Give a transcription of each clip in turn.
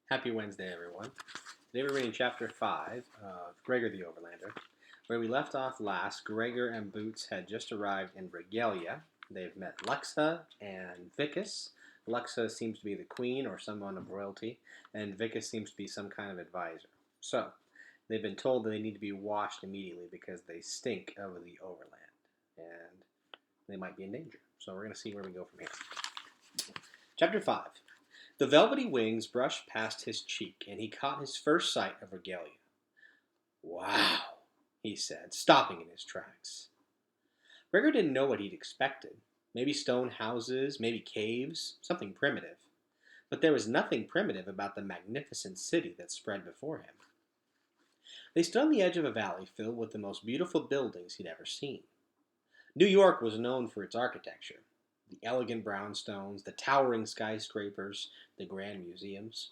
Happy Wednesday, everyone. Today we're reading Chapter 5 of Gregor the Overlander. Where we left off last, Gregor and Boots had just arrived in Regalia. They've met Luxa and Vicus. Luxa seems to be the queen or someone of royalty, and Vicus seems to be some kind of advisor. So, they've been told that they need to be washed immediately because they stink over the overland, and they might be in danger. So we're going to see where we go from here. Chapter 5. The velvety wings brushed past his cheek, and he caught his first sight of Regalia. "Wow," he said, stopping in his tracks. Gregor didn't know what he'd expected. Maybe stone houses, maybe caves, something primitive. But there was nothing primitive about the magnificent city that spread before him. They stood on the edge of a valley filled with the most beautiful buildings he'd ever seen. New York was known for its architecture. The elegant brownstones, the towering skyscrapers, the grand museums.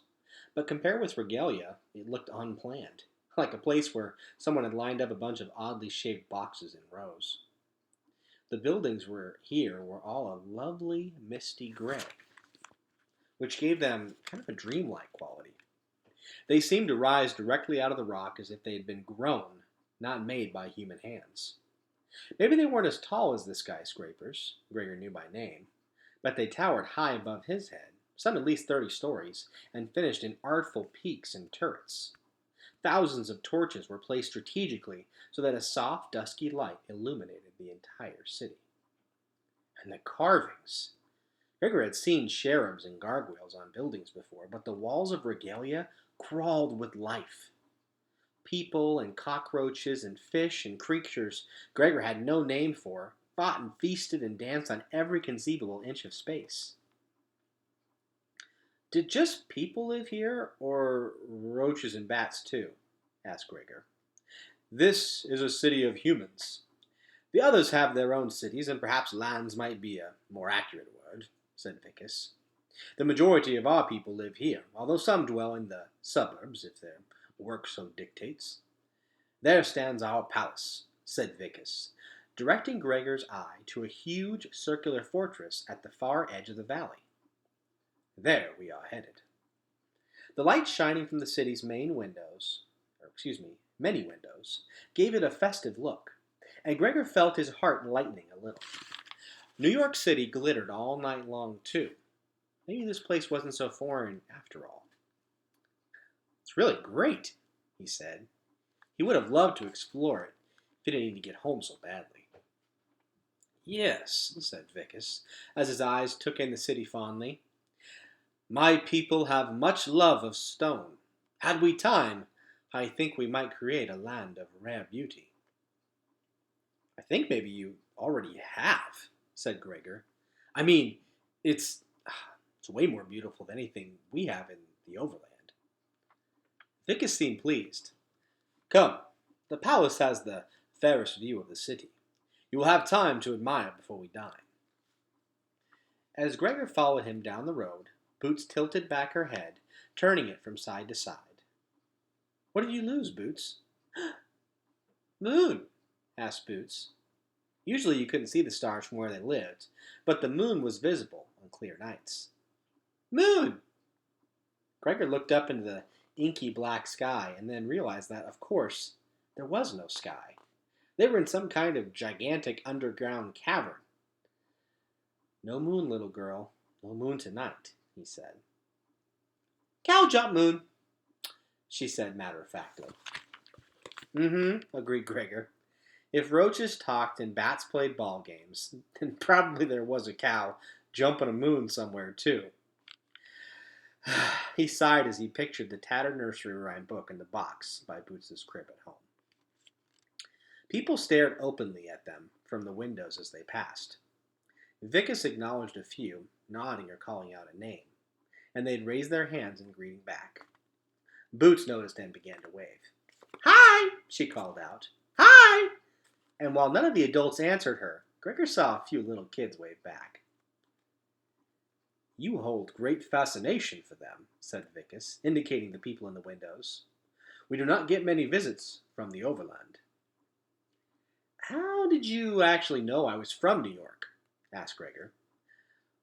But compared with Regalia, it looked unplanned, like a place where someone had lined up a bunch of oddly shaped boxes in rows. The buildings were all a lovely, misty gray, which gave them kind of a dreamlike quality. They seemed to rise directly out of the rock as if they had been grown, not made by human hands. Maybe they weren't as tall as the skyscrapers, Gregor knew by name, but they towered high above his head, some at least 30 stories, and finished in artful peaks and turrets. Thousands of torches were placed strategically so that a soft, dusky light illuminated the entire city. And the carvings! Gregor had seen cherubs and gargoyles on buildings before, but the walls of Regalia crawled with life. People and cockroaches and fish and creatures Gregor had no name for fought and feasted and danced on every conceivable inch of space. "Did just people live here, or roaches and bats too?" asked Gregor. "This is a city of humans. The others have their own cities, and perhaps lands might be a more accurate word," said Vicus. "The majority of our people live here, although some dwell in the suburbs if their work so dictates. There stands our palace," said Vicus, directing Gregor's eye to a huge circular fortress at the far edge of the valley. "There we are headed." The light shining from the city's many windows, gave it a festive look, and Gregor felt his heart lightening a little. New York City glittered all night long, too. Maybe this place wasn't so foreign after all. "It's really great," he said. He would have loved to explore it if he didn't need to get home so badly. "Yes," said Vicus, as his eyes took in the city fondly. "My people have much love of stone. Had we time, I think we might create a land of rare beauty." "I think maybe you already have," said Gregor. "I mean, it's way more beautiful than anything we have in the overland." Vicus seemed pleased. "Come, the palace has the fairest view of the city. You will have time to admire before we dine." As Gregor followed him down the road, Boots tilted back her head, turning it from side to side. "What did you lose, Boots?" "Moon," asked Boots. Usually you couldn't see the stars from where they lived, but the moon was visible on clear nights. "Moon!" Gregor looked up into the inky black sky and then realized that, of course, there was no sky. They were in some kind of gigantic underground cavern. "No moon, little girl. No moon tonight," he said. "Cow jump moon," she said matter-of-factly. "Mm-hmm," agreed Gregor. If roaches talked and bats played ball games, then probably there was a cow jumping a moon somewhere, too. He sighed as he pictured the tattered nursery rhyme book in the box by Boots's crib at home. People stared openly at them from the windows as they passed. Vicus acknowledged a few, nodding or calling out a name, and they'd raise their hands in greeting back. Boots noticed and began to wave. "Hi!" she called out. "Hi!" And while none of the adults answered her, Gregor saw a few little kids wave back. "You hold great fascination for them," said Vicus, indicating the people in the windows. "We do not get many visits from the overland." "How did you actually know I was from New York?" asked Gregor.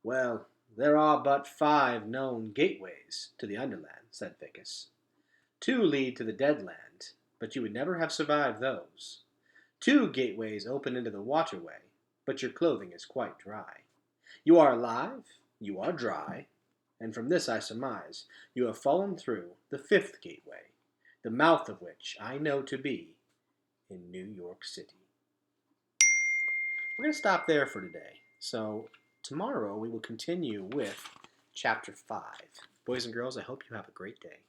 "Well, There are but 5 known gateways to the Underland, said Vicus. 2 lead to the Deadland, but you would never have survived those. 2 gateways open into the waterway, but your clothing is quite dry. You are alive, you are dry, and from this I surmise you have fallen through the 5th gateway, the mouth of which I know to be in New York City. We're going to stop there for today. So tomorrow we will continue with Chapter 5. Boys and girls, I hope you have a great day.